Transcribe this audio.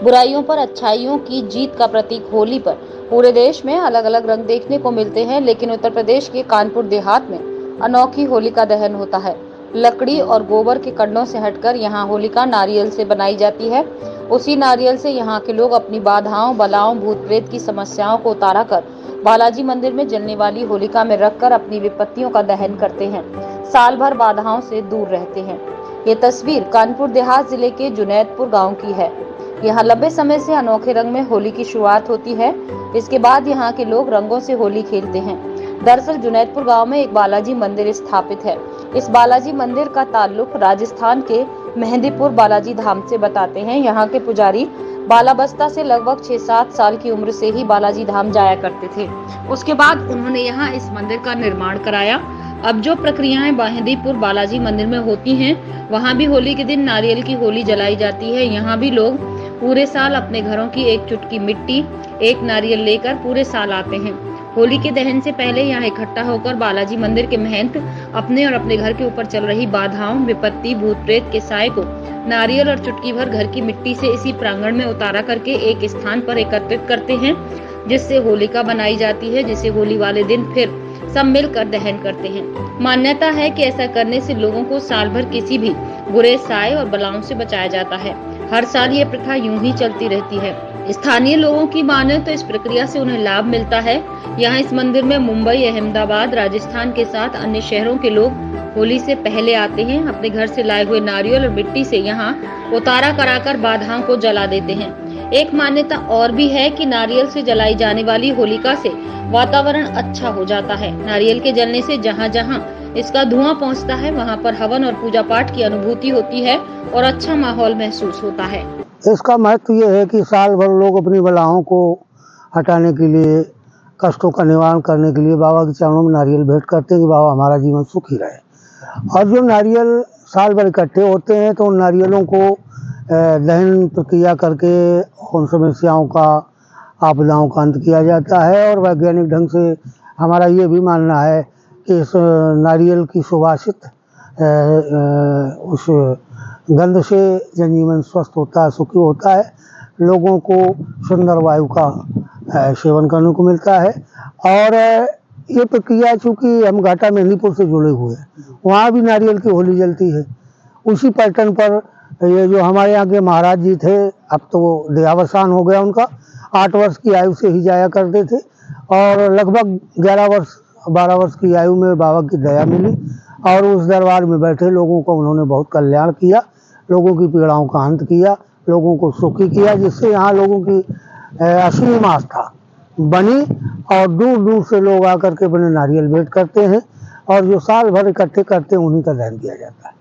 बुराइयों पर अच्छाइयों की जीत का प्रतीक होली पर पूरे देश में अलग अलग रंग देखने को मिलते हैं, लेकिन उत्तर प्रदेश के कानपुर देहात में अनोखी होलिका दहन होता है। लकड़ी और गोबर के कंडों से हटकर यहाँ होलिका नारियल से बनाई जाती है। उसी नारियल से यहाँ के लोग अपनी बाधाओं, बलाओं, भूत प्रेत की समस्याओं को उतारा कर बालाजी मंदिर में जलने वाली होलिका में रखकर अपनी विपत्तियों का दहन करते हैं। साल भर बाधाओं से दूर रहते हैं। ये तस्वीर कानपुर देहात जिले के जुनैदपुर गाँव की है। यहाँ लंबे समय से अनोखे रंग में होली की शुरुआत होती है। इसके बाद यहाँ के लोग रंगों से होली खेलते हैं। दरअसल जुनैदपुर गांव में एक बालाजी मंदिर स्थापित है। इस बालाजी मंदिर का ताल्लुक राजस्थान के मेहंदीपुर बालाजी धाम से बताते हैं। यहाँ के पुजारी बालाबस्ता से लगभग 6-7 साल की उम्र से ही बालाजी धाम जाया करते थे। उसके बाद उन्होंने यहाँ इस मंदिर का निर्माण कराया। अब जो प्रक्रियाएं मेहंदीपुर बालाजी मंदिर में होती हैं, वहाँ भी होली के दिन नारियल की होली जलाई जाती है। यहाँ भी लोग पूरे साल अपने घरों की एक चुटकी मिट्टी, एक नारियल लेकर पूरे साल आते हैं। होली के दहन से पहले यहाँ इकट्ठा होकर बालाजी मंदिर के महंत अपने और अपने घर के ऊपर चल रही बाधाओं, विपत्ति, भूत प्रेत के साए को नारियल और चुटकी भर घर की मिट्टी से इसी प्रांगण में उतारा करके एक स्थान पर एकत्रित करते हैं, जिससे होलिका बनाई जाती है, जिसे होली वाले दिन फिर सब मिलकर दहन करते हैं। मान्यता है कि ऐसा करने से लोगों को साल भर किसी भी बुरे साए और बलाओं से बचाया जाता है। हर साल ये प्रथा यूं ही चलती रहती है। स्थानीय लोगों की माने तो इस प्रक्रिया से उन्हें लाभ मिलता है। यहाँ इस मंदिर में मुंबई, अहमदाबाद, राजस्थान के साथ अन्य शहरों के लोग होली से पहले आते हैं। अपने घर से लाए हुए नारियल और मिट्टी से यहाँ उतारा कराकर बाधाओं को जला देते हैं। एक मान्यता और भी है कि नारियल से जलाई जाने वाली होलिका से वातावरण अच्छा हो जाता है। नारियल के जलने से जहाँ जहाँ इसका धुआं पहुँचता है, वहाँ पर हवन और पूजा पाठ की अनुभूति होती है और अच्छा माहौल महसूस होता है। इसका महत्व ये है कि साल भर लोग अपनी बलाओं को हटाने के लिए, कष्टों का निवारण करने के लिए बाबा के चरणों में नारियल भेंट करते हैं कि बाबा हमारा जीवन सुखी रहे। और जो नारियल साल भर इकट्ठे होते हैं तो उन नारियलों को दहन प्रक्रिया करके उन समस्याओं का, आपदाओं का अंत किया जाता है। और वैज्ञानिक ढंग से हमारा ये भी मानना है कि इस नारियल की सुवासित उस गंध से जनजीवन स्वस्थ होता है, सुखी होता है। लोगों को सुंदर वायु का सेवन करने को मिलता है। और ये प्रक्रिया चूँकि हम घाटा मेहंदीपुर से जुड़े हुए हैं, वहाँ भी नारियल की होली जलती है। उसी पैटर्न पर ये जो हमारे यहाँ के महाराज जी थे, अब तो देहावसान हो गया उनका, 8 वर्ष की आयु से ही जाया करते थे। और लगभग 12 वर्ष की आयु में बाबा की दया मिली और उस दरबार में बैठे लोगों को उन्होंने बहुत कल्याण किया, लोगों की पीड़ाओं का अंत किया, लोगों को सुखी किया, जिससे यहाँ लोगों की असीम आस्था बनी। और दूर दूर से लोग आकर के बने नारियल भेंट करते हैं और जो साल भर इकट्ठे करते हैं उन्हीं का दहन किया जाता है।